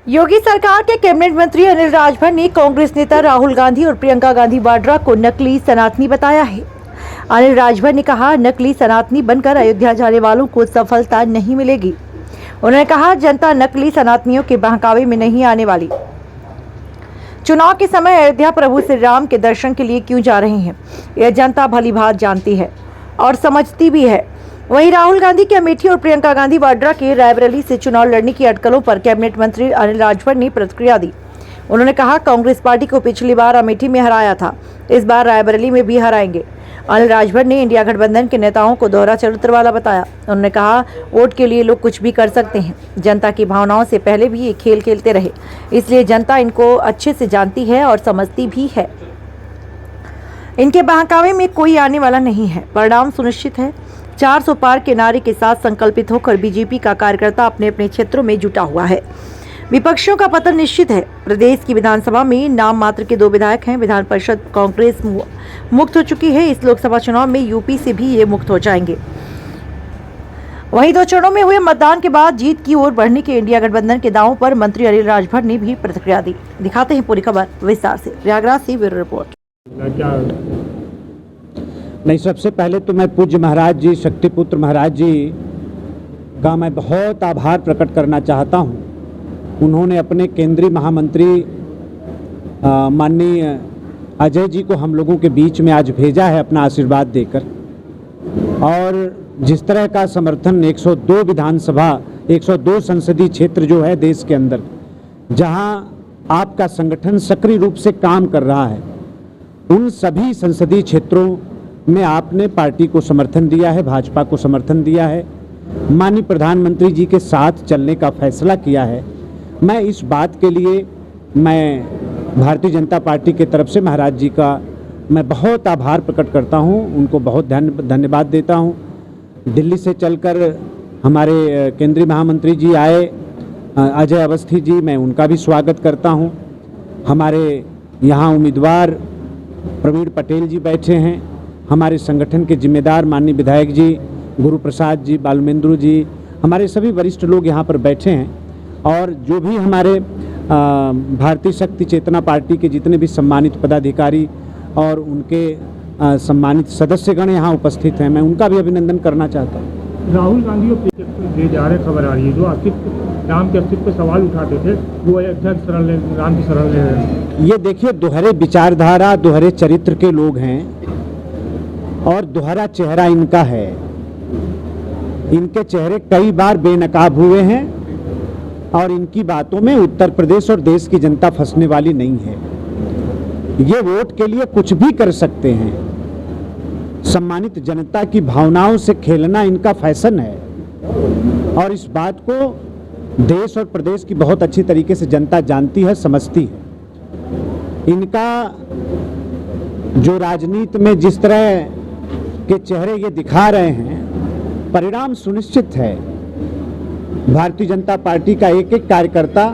योगी सरकार के कैबिनेट मंत्री अनिल राजभर ने कांग्रेस नेता राहुल गांधी और प्रियंका गांधी वाड्रा को नकली सनातनी बताया है। अनिल राजभर ने कहा, नकली सनातनी बनकर अयोध्या जाने वालों को सफलता नहीं मिलेगी। उन्होंने कहा, जनता नकली सनातनियों के बहकावे में नहीं आने वाली। चुनाव के समय अयोध्या प्रभु श्री राम के दर्शन के लिए क्यों जा रहे हैं, यह जनता भली भांति जानती है और समझती भी है। वहीं राहुल गांधी के अमेठी और प्रियंका गांधी वाड्रा के रायबरेली से चुनाव लड़ने की अटकलों पर कैबिनेट मंत्री अनिल राजभर ने प्रतिक्रिया दी। उन्होंने कहा, कांग्रेस पार्टी को पिछली बार अमेठी में हराया था, इस बार रायबरेली में भी हराएंगे। अनिल राजभर ने इंडिया गठबंधन के नेताओं को दोहरा चरित्र वाला बताया। उन्होंने कहा, वोट के लिए लोग कुछ भी कर सकते हैं। जनता की भावनाओं से पहले भी ये खेल खेलते रहे, इसलिए जनता इनको अच्छे से जानती है और समझती भी है। इनके बहकावे में कोई आने वाला नहीं है। परिणाम सुनिश्चित है। 400 पार के नारे के साथ संकल्पित होकर बीजेपी का कार्यकर्ता अपने अपने क्षेत्रों में जुटा हुआ है। विपक्षियों का पतन निश्चित है। प्रदेश की विधानसभा में नाम मात्र के 2 विधायक हैं। विधान परिषद कांग्रेस मुक्त हो चुकी है। इस लोकसभा चुनाव में यूपी से भी ये मुक्त हो जाएंगे। वहीं 2 चरणों में हुए मतदान के बाद जीत की ओर बढ़ने के इंडिया गठबंधन के दावों पर मंत्री अनिल राजभर ने भी प्रतिक्रिया दी। दिखाते हैं पूरी खबर विस्तार से। प्रयागराज से ब्यूरो रिपोर्ट। नहीं, सबसे पहले तो मैं पूज्य महाराज जी, शक्तिपुत्र महाराज जी का मैं बहुत आभार प्रकट करना चाहता हूं। उन्होंने अपने केंद्रीय महामंत्री माननीय अजय जी को हम लोगों के बीच में आज भेजा है अपना आशीर्वाद देकर। और जिस तरह का समर्थन 102 विधानसभा 102 संसदीय क्षेत्र जो है देश के अंदर, जहां आपका संगठन सक्रिय रूप से काम कर रहा है, उन सभी संसदीय क्षेत्रों में आपने पार्टी को समर्थन दिया है, भाजपा को समर्थन दिया है, माननीय प्रधानमंत्री जी के साथ चलने का फैसला किया है। मैं इस बात के लिए मैं भारतीय जनता पार्टी के तरफ से महाराज जी का मैं बहुत आभार प्रकट करता हूं, उनको बहुत धन्यवाद देता हूं। दिल्ली से चलकर हमारे केंद्रीय महामंत्री जी आए, अजय अवस्थी जी, मैं उनका भी स्वागत करता हूं। हमारे यहाँ उम्मीदवार प्रवीण पटेल जी बैठे हैं, हमारे संगठन के जिम्मेदार माननीय विधायक जी, गुरु प्रसाद जी, बालमेंद्र जी, हमारे सभी वरिष्ठ लोग यहाँ पर बैठे हैं। और जो भी हमारे भारतीय शक्ति चेतना पार्टी के जितने भी सम्मानित पदाधिकारी और उनके सम्मानित सदस्यगण यहाँ उपस्थित हैं, मैं उनका भी अभिनंदन करना चाहता हूँ। राहुल गांधी और जा रहे खबर आ रही है, जो राम के अस्तित्व पर सवाल उठाते थे, वो अयोध्या की शरण राम की शरण ले रहे हैं। ये देखिए, दोहरे विचारधारा, दोहरे चरित्र के लोग हैं और दोहरा चेहरा इनका है। इनके चेहरे कई बार बेनकाब हुए हैं और इनकी बातों में उत्तर प्रदेश और देश की जनता फंसने वाली नहीं है। ये वोट के लिए कुछ भी कर सकते हैं। सम्मानित जनता की भावनाओं से खेलना इनका फैशन है और इस बात को देश और प्रदेश की बहुत अच्छी तरीके से जनता जानती है, समझती है। इनका जो राजनीति में जिस तरह के चेहरे ये दिखा रहे हैं, परिणाम सुनिश्चित है। भारतीय जनता पार्टी का एक एक कार्यकर्ता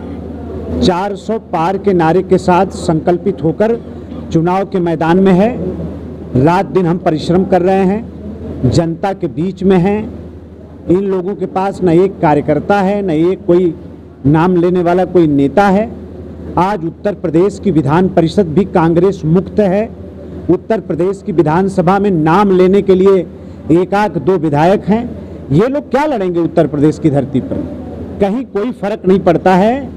400 पार के नारे के साथ संकल्पित होकर चुनाव के मैदान में है। रात दिन हम परिश्रम कर रहे हैं, जनता के बीच में हैं। इन लोगों के पास न एक कार्यकर्ता है, न एक कोई नाम लेने वाला कोई नेता है। आज उत्तर प्रदेश की विधान परिषद भी कांग्रेस मुक्त है। उत्तर प्रदेश की विधानसभा में नाम लेने के लिए 1-2 विधायक हैं। ये लोग क्या लड़ेंगे उत्तर प्रदेश की धरती पर? कहीं कोई फर्क नहीं पड़ता है।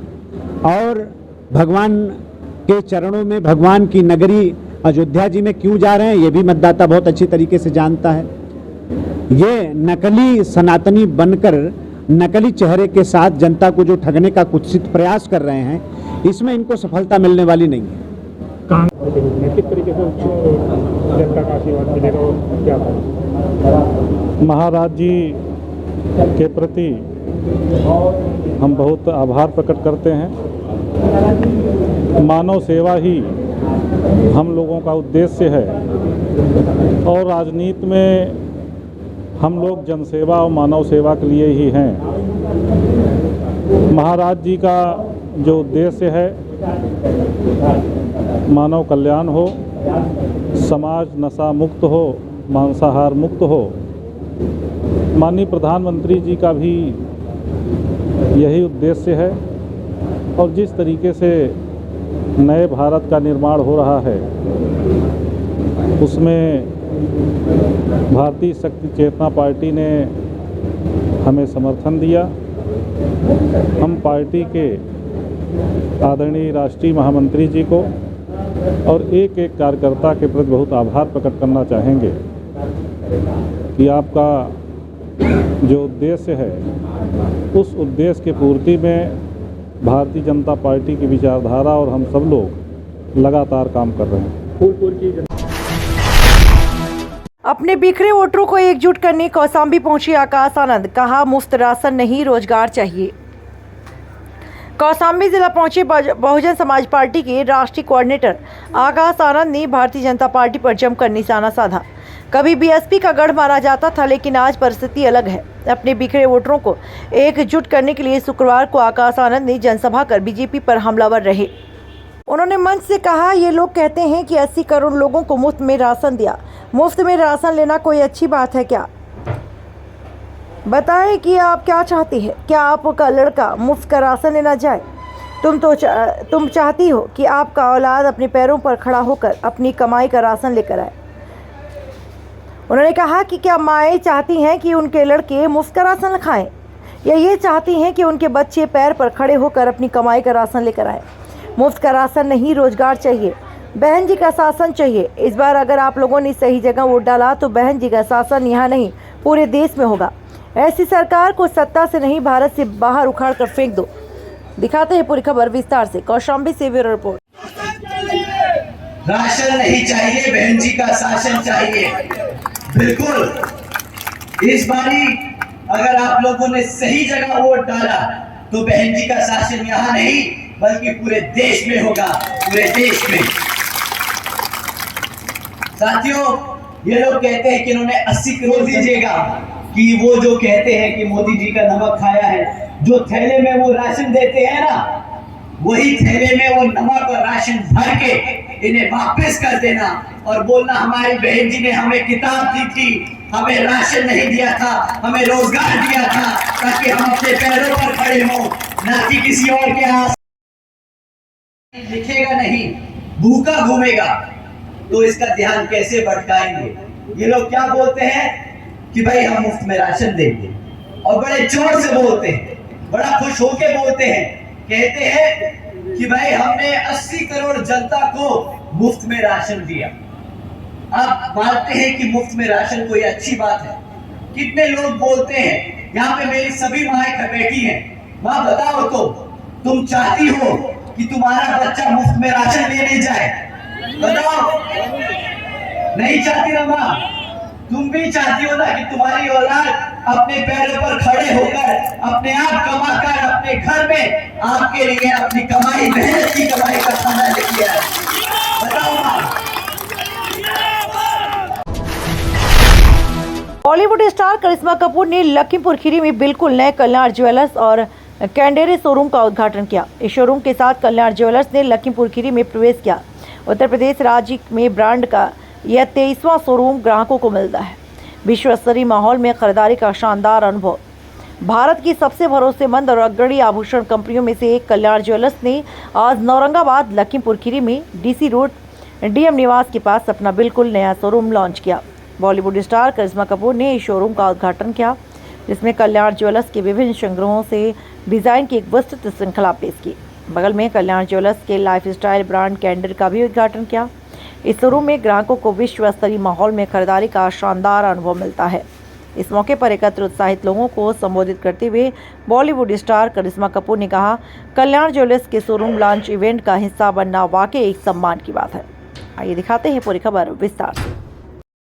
और भगवान के चरणों में, भगवान की नगरी अयोध्या जी में क्यों जा रहे हैं, ये भी मतदाता बहुत अच्छी तरीके से जानता है। ये नकली सनातनी बनकर नकली चेहरे के साथ जनता को जो ठगने का कुत्सित प्रयास कर रहे हैं, इसमें इनको सफलता मिलने वाली नहीं है। किस तरीके से जनता का आशीर्वाद मिलेगा और क्या? महाराज जी के प्रति हम बहुत आभार प्रकट करते हैं। मानव सेवा ही हम लोगों का उद्देश्य है और राजनीति में हम लोग जनसेवा और मानव सेवा के लिए ही हैं। महाराज जी का जो उद्देश्य है, मानव कल्याण हो, समाज नशा मुक्त हो, मांसाहार मुक्त हो। माननीय प्रधानमंत्री जी का भी यही उद्देश्य है और जिस तरीके से नए भारत का निर्माण हो रहा है उसमें भारतीय शक्ति चेतना पार्टी ने हमें समर्थन दिया। हम पार्टी के आदरणीय राष्ट्रीय महामंत्री जी को और एक एक कार्यकर्ता के प्रति बहुत आभार प्रकट करना चाहेंगे कि आपका जो उद्देश्य है उस उद्देश्य की पूर्ति में भारतीय जनता पार्टी की विचारधारा और हम सब लोग लगातार काम कर रहे हैं। फूलपुर की अपने बिखरे वोटरों को एकजुट करने कौशाम्बी पहुंची आकाश आनंद, कहा मुफ्त राशन नहीं रोजगार चाहिए। कौशाम्बी जिला पहुंचे बहुजन समाज पार्टी के राष्ट्रीय कोऑर्डिनेटर आकाश आनंद ने भारतीय जनता पार्टी पर जमकर निशाना साधा। कभी बीएसपी का गढ़ माना जाता था, लेकिन आज परिस्थिति अलग है। अपने बिखरे वोटरों को एकजुट करने के लिए शुक्रवार को आकाश आनंद ने जनसभा कर बीजेपी पर हमलावर रहे। उन्होंने मंच से कहा, ये लोग कहते हैं कि 80 करोड़ लोगों को मुफ्त में राशन दिया। मुफ्त में राशन लेना कोई अच्छी बात है क्या? बताएं कि आप क्या चाहती है। क्या आपका लड़का मुफ्त का राशन लेना जाए? तुम चाहती हो कि आपका औलाद अपने पैरों पर खड़ा होकर अपनी कमाई का राशन लेकर आए। उन्होंने कहा कि क्या माएँ चाहती हैं कि उनके लड़के मुफ्त का राशन खाएं, या ये चाहती हैं कि उनके बच्चे पैर पर खड़े होकर अपनी कमाई का राशन लेकर आए। मुफ्त का राशन नहीं, रोजगार चाहिए। बहन जी का शासन चाहिए। इस बार अगर आप लोगों ने सही जगह वोट डाला तो बहन जी का शासन यहाँ नहीं पूरे देश में होगा। ऐसी सरकार को सत्ता से नहीं भारत से बाहर उखाड़ कर फेंक दो। दिखाते हैं पूरी खबर विस्तार से। कौशाम्बी से ब्यूरो रिपोर्ट। राशन नहीं चाहिए, बहन जी का शासन चाहिए। बिल्कुल, इस बारी अगर आप लोगों ने सही जगह वोट डाला तो बहन जी का शासन यहाँ नहीं बल्कि पूरे देश में होगा, पूरे देश में। साथियों, ये लोग कहते हैं कि इन्होंने 80 करोड़ दीजिएगा, कि वो जो कहते हैं कि मोदी जी का नमक खाया है, जो थैले में वो राशन देते हैं ना, वही थैले में वो नमक और राशन भर के इन्हें वापस कर देना और बोलना हमारी बहन जी ने हमें किताब दी थी, हमें राशन नहीं दिया था, हमें रोजगार दिया था ताकि हम अपने पैरों पर खड़े हों, ना कि किसी और के आस। लिखेगा नहीं, भूखा घूमेगा, तो इसका ध्यान कैसे भटकाएंगे। ये लोग क्या बोलते हैं कि भाई हम मुफ्त में राशन देंगे, और बड़े जोर से बोलते हैं, बड़ा खुश होके बोलते हैं, कहते हैं कि भाई हमने 80 करोड़ जनता को मुफ्त में राशन दिया। आप मानते हैं कि मुफ्त में राशन कोई अच्छी बात है? कितने लोग बोलते हैं, यहाँ पे मेरी सभी माएँ बैठी हैं, माँ बताओ तो, तुम चाहती हो कि तुम्हारा बच्चा मुफ्त में राशन लेने जाए? बताओ, नहीं चाहती ना माँ? तुम भी चाहती हो ना कि तुम्हारी औलाद अपने पैरों पर खड़े होकर अपने आप कमाकर अपने घर में आपके लिए अपनी कमाई, मेहनत की कमाई का खाना लेके आए? बताओ माँ। बॉलीवुड स्टार करिश्मा कपूर ने लखीमपुर खीरी में बिल्कुल नए कल्याण ज्वेलर्स और कैंडेरे शोरूम का उद्घाटन किया। इस शोरूम के साथ कल्याण ज्वेलर्स ने लखीमपुर खीरी में प्रवेश किया। उत्तर प्रदेश राज्य में ब्रांड का यह 23वां शोरूम ग्राहकों को मिलता है। विश्व स्तरीय माहौल में खरीदारी का शानदार अनुभव। भारत की सबसे भरोसेमंद और अग्रणी आभूषण कंपनियों में से एक कल्याण ज्वेलर्स ने आज औरंगाबाद लखीमपुर खीरी में डीसी रोड डीएम निवास के पास अपना बिल्कुल नया शोरूम लॉन्च किया। बॉलीवुड स्टार करिश्मा कपूर ने इस शोरूम का उद्घाटन किया, जिसमें कल्याण ज्वेलर्स के विभिन्न संग्रहों से डिजाइन की एक विस्तृत श्रृंखला पेश की। बगल में कल्याण ज्वेलर्स के लाइफस्टाइल ब्रांड कैंडर का भी उद्घाटन किया। इस शोरूम में ग्राहकों को विश्व स्तरीय माहौल में खरीदारी का शानदार अनुभव मिलता है। इस मौके पर एकत्र उत्साहित लोगों को संबोधित करते हुए बॉलीवुड स्टार करिश्मा कपूर ने कहा, कल्याण ज्वेलर्स के शोरूम लॉन्च इवेंट का हिस्सा बनना वाकई एक सम्मान की बात है। आइए दिखाते हैं पूरी खबर विस्तार से।